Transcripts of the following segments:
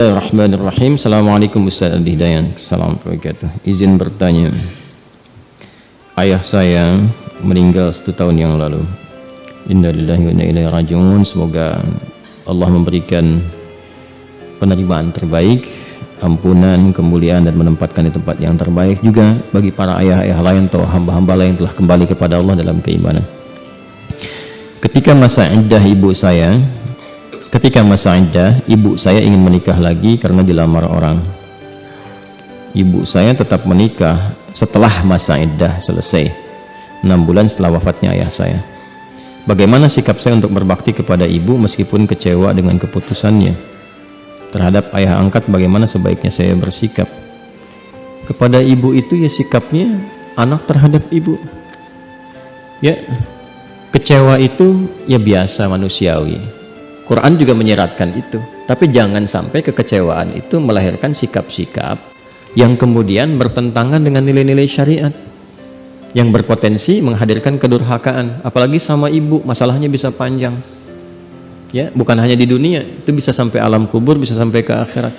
Bismillahirrahmanirrahim. Assalamualaikum Ustaz Al-Hidayat. Assalamualaikum. Izin bertanya. Ayah saya meninggal 1 tahun yang lalu. Innalillahi wa inna ilaihi raji'un. Semoga Allah memberikan penerimaan terbaik, ampunan, kemuliaan, dan menempatkan di tempat yang terbaik juga bagi para ayah-ayah lain atau hamba-hamba lain telah kembali kepada Allah dalam keimanan. Ketika masa iddah ibu saya ingin menikah lagi karena dilamar orang. Ibu saya tetap menikah setelah masa iddah selesai, 6 bulan setelah wafatnya ayah saya. Bagaimana sikap saya untuk berbakti kepada ibu meskipun kecewa dengan keputusannya? Terhadap ayah angkat, bagaimana sebaiknya saya bersikap? Kepada ibu itu ya sikapnya anak terhadap ibu. Ya, kecewa itu ya biasa, manusiawi. Quran juga menyeratkan itu, tapi jangan sampai kekecewaan itu melahirkan sikap-sikap yang kemudian bertentangan dengan nilai-nilai syariat, yang berpotensi menghadirkan kedurhakaan. Apalagi sama ibu, masalahnya bisa panjang ya, bukan hanya di dunia, itu bisa sampai alam kubur, bisa sampai ke akhirat.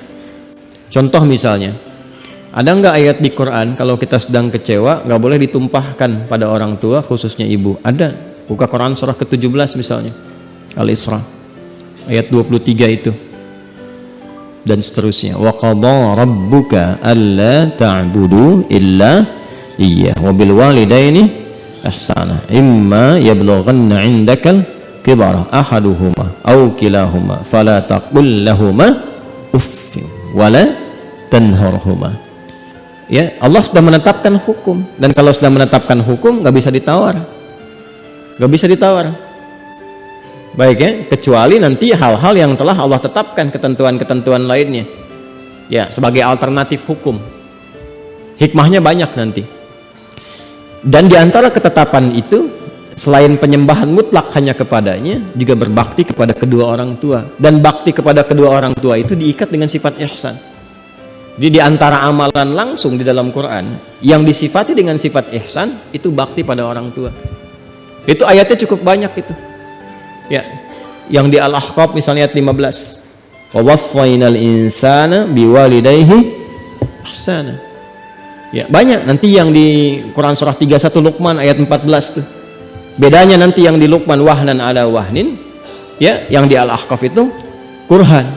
Contoh misalnya, ada nggak ayat di Quran kalau kita sedang kecewa nggak boleh ditumpahkan pada orang tua, khususnya ibu? Ada. Buka Quran surah ke-17 misalnya, Al-Isra ayat 23 itu, dan seterusnya. Wa qadha rabbuka alla ta'budu illa iyyah wa bil walidaini ihsana imma yablughanna 'indakal kibara ahaduhuma aw kilahuma fala taqul lahumā uff wa la tanharhuma. Ya, Allah sudah menetapkan hukum, dan kalau sudah menetapkan hukum nggak bisa ditawar, baik ya, kecuali nanti hal-hal yang telah Allah tetapkan, ketentuan-ketentuan lainnya ya, sebagai alternatif hukum. Hikmahnya banyak nanti. Dan diantara ketetapan itu, selain penyembahan mutlak hanya kepadanya, juga berbakti kepada kedua orang tua. Dan bakti kepada kedua orang tua itu diikat dengan sifat ihsan. Jadi diantara amalan langsung di dalam Quran yang disifati dengan sifat ihsan itu bakti pada orang tua. Itu ayatnya cukup banyak itu ya, yang di Al-Ahqaf misalnya ayat 15, wa wassaynal insana biwalidayhi ihsana. Ya, banyak nanti yang di Quran surah 31 Luqman ayat 14 tuh. Bedanya nanti yang di Luqman wahnan ala wahnin, ya, yang di Al-Ahqaf itu kurhan.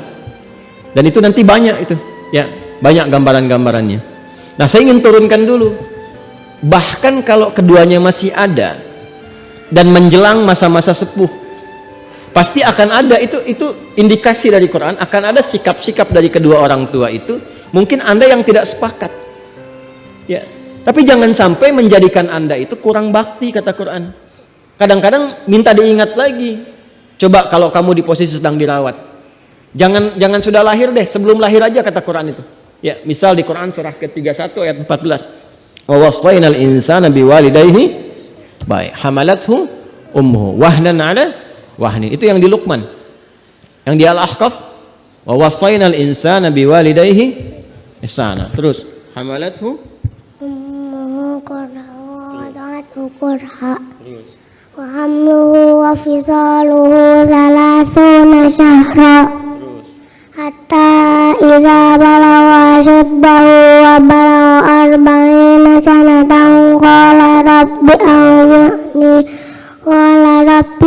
Dan itu nanti banyak itu, ya, banyak gambaran-gambarannya. Nah, saya ingin turunkan dulu. Bahkan kalau keduanya masih ada dan menjelang masa-masa sepuh, pasti akan ada itu indikasi dari Quran, akan ada sikap-sikap dari kedua orang tua itu. Mungkin Anda yang tidak sepakat ya, tapi jangan sampai menjadikan Anda itu kurang bakti, kata Quran. Kadang-kadang minta diingat lagi. Coba kalau kamu di posisi sedang dirawat, jangan sudah lahir deh, sebelum lahir aja, kata Quran itu ya. Misal di Quran surah ke-31 ayat 14, wa wassaynal insana biwalidayhi baik hamalathu ummuhu wahnan ala wahnin. Itu yang di Luqman. Yang di Al-Ahqaf, wa wassaynal insana biwalidayhi ihsana. Terus hamalathu ummuhu kurha wa hamluhu wa fisaluhu 30 syahra hatta idza balagha ashuddahu wa balagha 40 sanatan qala rabbi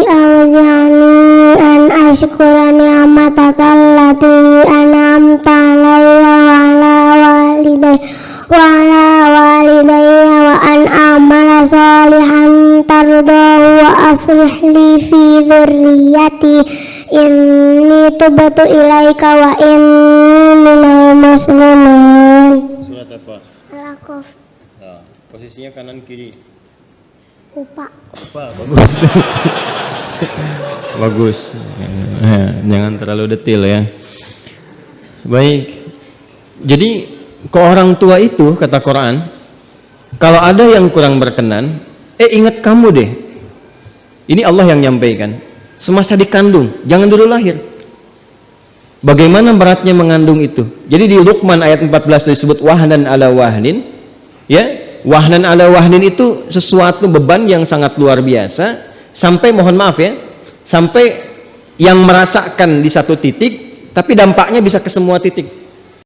awzi'ni an ashkura ni'mataka allati an'amta 'alayya wa 'ala walidayya wa an a'mala shalihan tardahu wa aslih li fi dzurriyyati inni tubtu ilaika wa inni minal muslimin. Surat apa? Al-Ahqaf. Nah, posisinya kanan kiri. Lupa, bagus. Bagus. Jangan terlalu detail ya. Baik. Jadi ke orang tua itu, kata Quran, kalau ada yang kurang berkenan, ingat kamu deh. Ini Allah yang nyampaikan. Semasa dikandung, jangan dulu lahir. Bagaimana beratnya mengandung itu. Jadi di Luqman ayat 14 disebut wahnan ala wahnin, ya. Wahnan ala wahnin itu sesuatu beban yang sangat luar biasa, sampai mohon maaf ya, sampai yang merasakan di satu titik tapi dampaknya bisa ke semua titik.